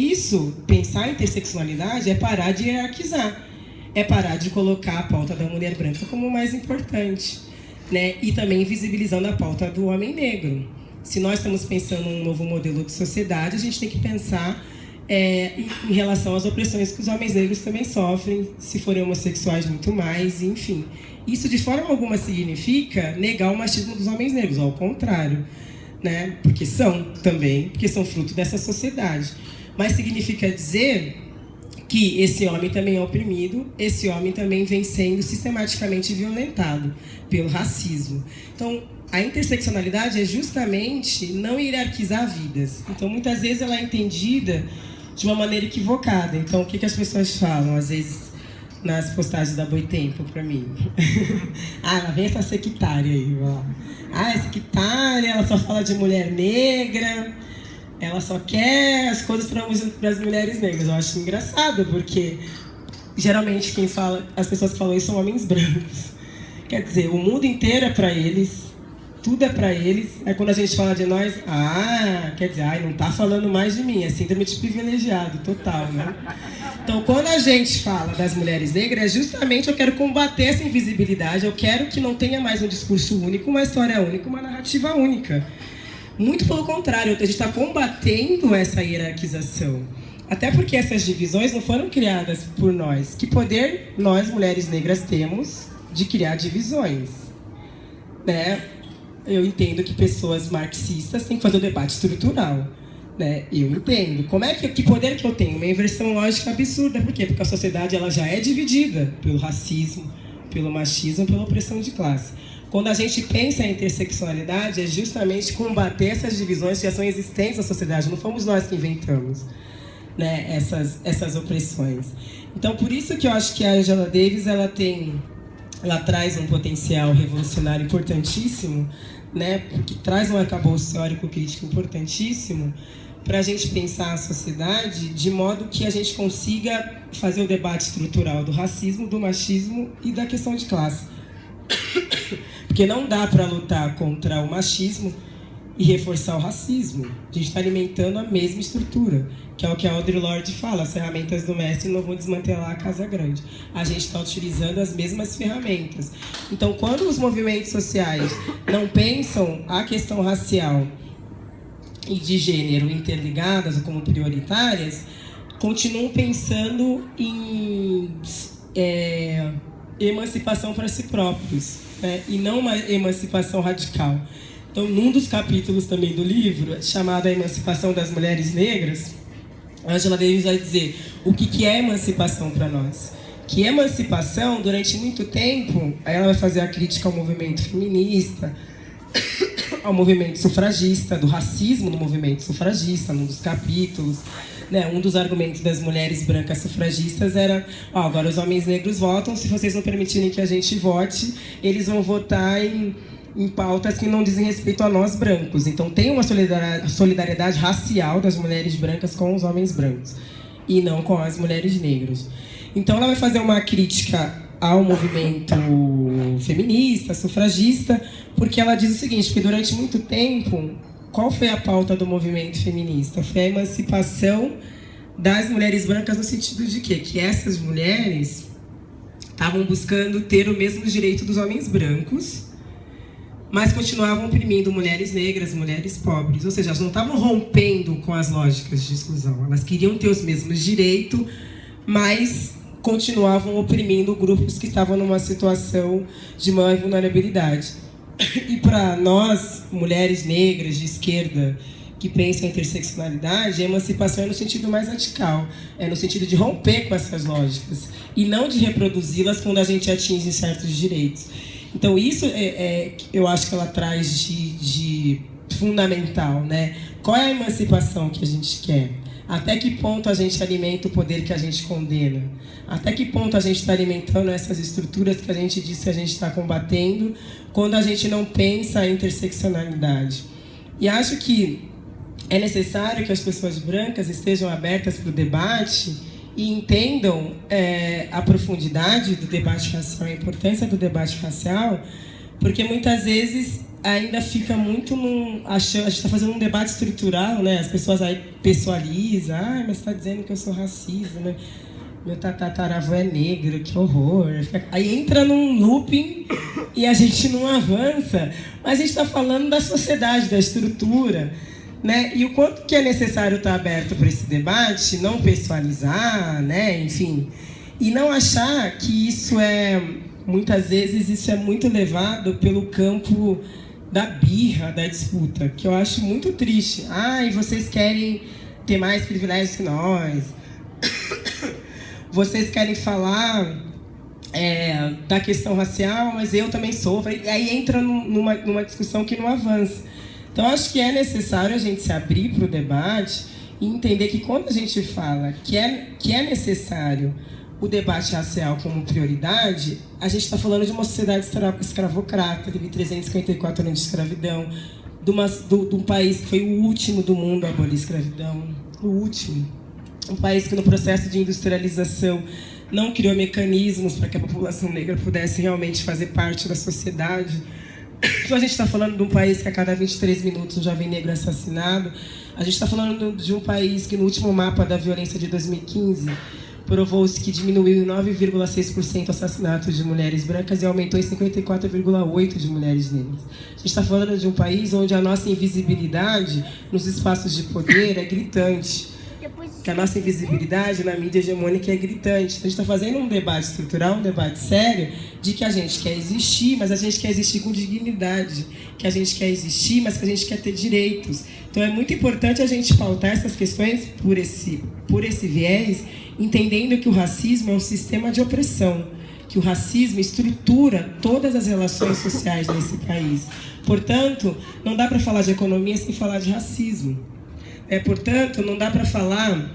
Speaker 3: pensar em interseccionalidade é parar de hierarquizar. É parar de colocar a pauta da mulher branca como mais importante, né? E também visibilizando a pauta do homem negro. Se nós estamos pensando em um novo modelo de sociedade, a gente tem que pensar em relação às opressões que os homens negros também sofrem, se forem homossexuais muito mais, enfim. Isso de forma alguma significa negar o machismo dos homens negros, ao contrário, né? Porque são fruto dessa sociedade. Mas significa dizer que esse homem também é oprimido, esse homem também vem sendo sistematicamente violentado pelo racismo. Então, a interseccionalidade é justamente não hierarquizar vidas. Então, muitas vezes ela é entendida de uma maneira equivocada. Então, o que as pessoas falam, às vezes, nas postagens da Boitempo para mim? Lá vem essa sectária aí. Ó. Essa sectária, ela só fala de mulher negra, ela só quer as coisas para as mulheres negras. Eu acho engraçado, porque geralmente as pessoas que falam isso são homens brancos. Quer dizer, o mundo inteiro é para eles, tudo é para eles. Aí quando a gente fala de nós, quer dizer, não tá falando mais de mim, é síndrome de privilegiado, total, né? Então, quando a gente fala das mulheres negras, justamente eu quero combater essa invisibilidade, eu quero que não tenha mais um discurso único, uma história única, uma narrativa única. Muito pelo contrário, a gente está combatendo essa hierarquização. Até porque essas divisões não foram criadas por nós. Que poder nós, mulheres negras, temos de criar divisões? Né? Eu entendo que pessoas marxistas têm que fazer o debate estrutural. Né? Eu entendo. Que poder que eu tenho? Uma inversão lógica absurda. Por quê? Porque a sociedade ela já é dividida pelo racismo, pelo machismo, pela opressão de classe. Quando a gente pensa em interseccionalidade, é justamente combater essas divisões que já são existentes na sociedade. Não fomos nós que inventamos, né, essas opressões. Então, por isso que eu acho que a Angela Davis ela traz um potencial revolucionário importantíssimo, né, porque traz um arcabouço teórico-crítico importantíssimo para a gente pensar a sociedade de modo que a gente consiga fazer o debate estrutural do racismo, do machismo e da questão de classe. Porque não dá para lutar contra o machismo e reforçar o racismo. A gente está alimentando a mesma estrutura, que é o que a Audre Lorde fala: as ferramentas do mestre não vão desmantelar a casa grande. A gente está utilizando as mesmas ferramentas. Então, quando os movimentos sociais não pensam a questão racial e de gênero interligadas ou como prioritárias, continuam pensando em emancipação para si próprios, né? E não uma emancipação radical. Então, num dos capítulos também do livro, chamado A Emancipação das Mulheres Negras, Angela Davis vai dizer o que é emancipação para nós. Que emancipação, durante muito tempo, aí ela vai fazer a crítica ao movimento feminista, ao movimento sufragista, do racismo no movimento sufragista, num dos capítulos. Né? Um dos argumentos das mulheres brancas sufragistas era: agora os homens negros votam, se vocês não permitirem que a gente vote, eles vão votar em pautas que não dizem respeito a nós brancos. Então tem uma solidariedade racial das mulheres brancas com os homens brancos e não com as mulheres negras. Então ela vai fazer uma crítica ao movimento feminista, sufragista, porque ela diz o seguinte, que durante muito tempo, qual foi a pauta do movimento feminista? Foi a emancipação das mulheres brancas no sentido de quê? Que essas mulheres estavam buscando ter o mesmo direito dos homens brancos, mas continuavam oprimindo mulheres negras, mulheres pobres. Ou seja, elas não estavam rompendo com as lógicas de exclusão. Elas queriam ter os mesmos direitos, mas continuavam oprimindo grupos que estavam numa situação de maior vulnerabilidade. E para nós, mulheres negras de esquerda, que pensam em interseccionalidade, a emancipação é no sentido mais radical, é no sentido de romper com essas lógicas e não de reproduzi-las quando a gente atinge certos direitos. Então isso eu acho que ela traz de fundamental, né? Qual é a emancipação que a gente quer? Até que ponto a gente alimenta o poder que a gente condena? Até que ponto a gente está alimentando essas estruturas que a gente diz que a gente está combatendo quando a gente não pensa a interseccionalidade? E acho que é necessário que as pessoas brancas estejam abertas para o debate e entendam a profundidade do debate racial, a importância do debate racial, porque muitas vezes ainda fica muito a gente está fazendo um debate estrutural, né? As pessoas aí pessoalizam, mas você está dizendo que eu sou racista, né? Meu tataravô é negro, que horror. Aí entra num looping e a gente não avança, mas a gente está falando da sociedade, da estrutura, né? E o quanto que é necessário estar aberto para esse debate, não pessoalizar, né? Enfim, e não achar que isso muitas vezes isso é muito levado pelo campo da birra, da disputa, que eu acho muito triste. E vocês querem ter mais privilégios que nós. Vocês querem falar da questão racial, mas eu também sofro. E aí entra numa discussão que não avança. Então, acho que é necessário a gente se abrir para o debate e entender que quando a gente fala que é necessário o debate racial como prioridade, a gente está falando de uma sociedade escravocrata, teve 354 anos de escravidão, de um país que foi o último do mundo a abolir a escravidão, o último. Um país que no processo de industrialização não criou mecanismos para que a população negra pudesse realmente fazer parte da sociedade. Então a gente está falando de um país que a cada 23 minutos um jovem negro é assassinado. A gente está falando de um país que no último mapa da violência de 2015 provou-se que diminuiu em 9,6% o assassinato de mulheres brancas e aumentou em 54,8% de mulheres negras. A gente está falando de um país onde a nossa invisibilidade nos espaços de poder é gritante. Que a nossa invisibilidade na mídia hegemônica é gritante. Então, a gente está fazendo um debate estrutural, um debate sério, de que a gente quer existir, mas a gente quer existir com dignidade, que a gente quer existir, mas que a gente quer ter direitos. Então, é muito importante a gente pautar essas questões por esse viés, entendendo que o racismo é um sistema de opressão, que o racismo estrutura todas as relações sociais nesse país. Portanto, não dá para falar de economia sem falar de racismo. Portanto, não dá para falar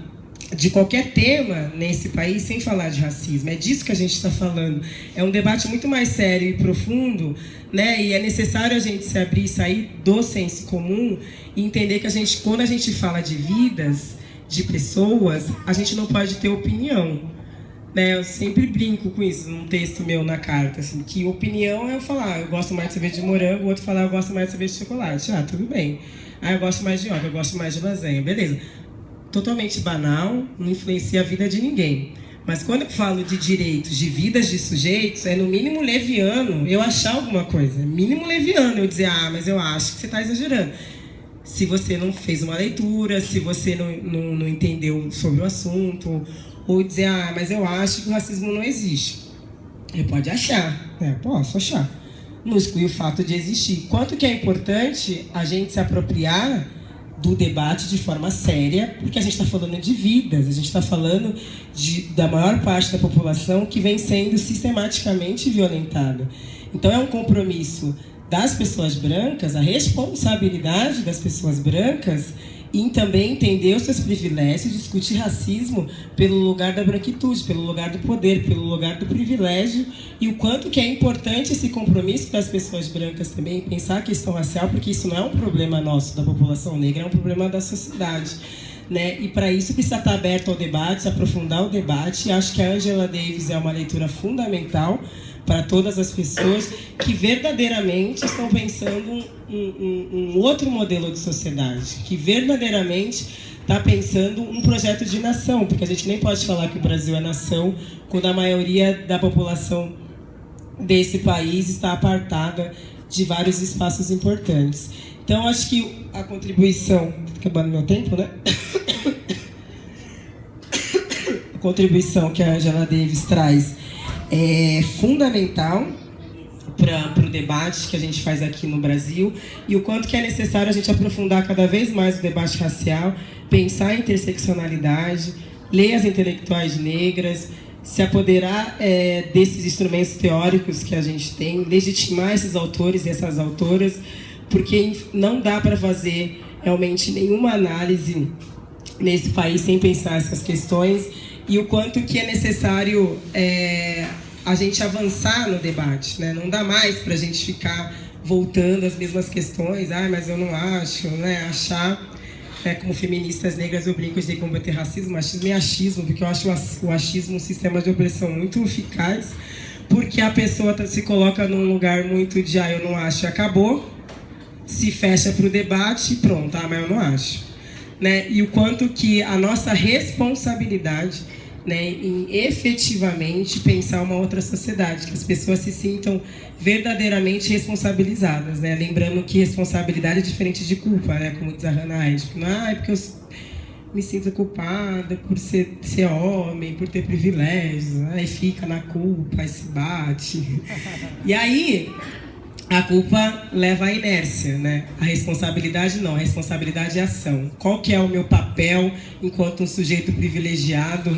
Speaker 3: de qualquer tema nesse país sem falar de racismo. É disso que a gente está falando. É um debate muito mais sério e profundo, né? E é necessário a gente se abrir e sair do senso comum e entender que quando a gente fala de vidas, de pessoas, a gente não pode ter opinião. Né? Eu sempre brinco com isso, num texto meu na carta, assim, que opinião é eu falar, eu gosto mais de sorvete de morango, o outro falar, eu gosto mais de sorvete de chocolate. Tudo bem. Eu gosto mais de yoga, eu gosto mais de lasanha. Beleza. Totalmente banal, não influencia a vida de ninguém. Mas quando eu falo de direitos, de vidas de sujeitos, é no mínimo leviano eu achar alguma coisa. Mínimo leviano eu dizer, mas eu acho que você está exagerando. Se você não fez uma leitura, se você não entendeu sobre o assunto, ou dizer, mas eu acho que o racismo não existe. Eu pode achar, posso achar. Não exclui o fato de existir. Quanto que é importante a gente se apropriar do debate de forma séria, porque a gente está falando de vidas, a gente está falando da maior parte da população que vem sendo sistematicamente violentada. Então é um compromisso das pessoas brancas, a responsabilidade das pessoas brancas em também entender os seus privilégios, discutir racismo pelo lugar da branquitude, pelo lugar do poder, pelo lugar do privilégio, e o quanto que é importante esse compromisso das pessoas brancas também, pensar a questão racial, porque isso não é um problema nosso, da população negra, é um problema da sociedade. Né? E para isso precisa estar aberto ao debate, aprofundar o debate, e acho que a Angela Davis é uma leitura fundamental para todas as pessoas que verdadeiramente estão pensando um outro modelo de sociedade, que verdadeiramente está pensando um projeto de nação, porque a gente nem pode falar que o Brasil é nação quando a maioria da população desse país está apartada de vários espaços importantes. Então, acho que a contribuição... Está acabando meu tempo, né? A contribuição que a Angela Davis traz é fundamental para o debate que a gente faz aqui no Brasil, e o quanto que é necessário a gente aprofundar cada vez mais o debate racial, pensar em interseccionalidade, ler as intelectuais negras, se apoderar desses instrumentos teóricos que a gente tem, legitimar esses autores e essas autoras, porque não dá para fazer realmente nenhuma análise nesse país sem pensar essas questões, e o quanto que é necessário a gente avançar no debate, né? Não dá mais para a gente ficar voltando às mesmas questões, mas eu não acho, né? Achar, como feministas negras, eu brinco de combater racismo, machismo e achismo, porque eu acho o achismo um sistema de opressão muito eficaz, porque a pessoa se coloca num lugar muito de eu não acho, acabou, se fecha para o debate e pronto, mas eu não acho. Né? E o quanto que a nossa responsabilidade, né, em efetivamente pensar uma outra sociedade, que as pessoas se sintam verdadeiramente responsabilizadas, né? Lembrando que responsabilidade é diferente de culpa, né? Como diz a Hannah Arendt, é porque eu me sinto culpada por ser homem, por ter privilégios, aí fica na culpa, aí se bate. E aí a culpa leva à inércia, né? A responsabilidade não, a responsabilidade é ação. Qual que é o meu papel enquanto um sujeito privilegiado,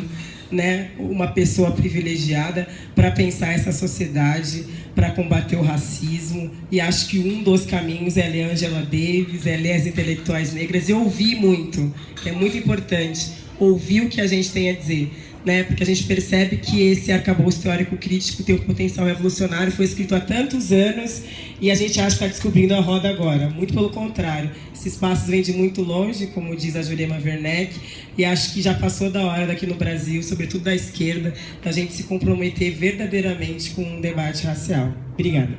Speaker 3: né? Uma pessoa privilegiada para pensar essa sociedade, para combater o racismo? E acho que um dos caminhos é ler Angela Davis, é ler as intelectuais negras e ouvir muito, que é muito importante, ouvir o que a gente tem a dizer. Né? Porque a gente percebe que esse arcabouço teórico crítico tem um potencial revolucionário, foi escrito há tantos anos e a gente acha que está descobrindo a roda agora. Muito pelo contrário, esses passos vêm de muito longe, como diz a Jurema Werneck, e acho que já passou da hora daqui no Brasil, sobretudo da esquerda, da gente se comprometer verdadeiramente com um debate racial. Obrigada.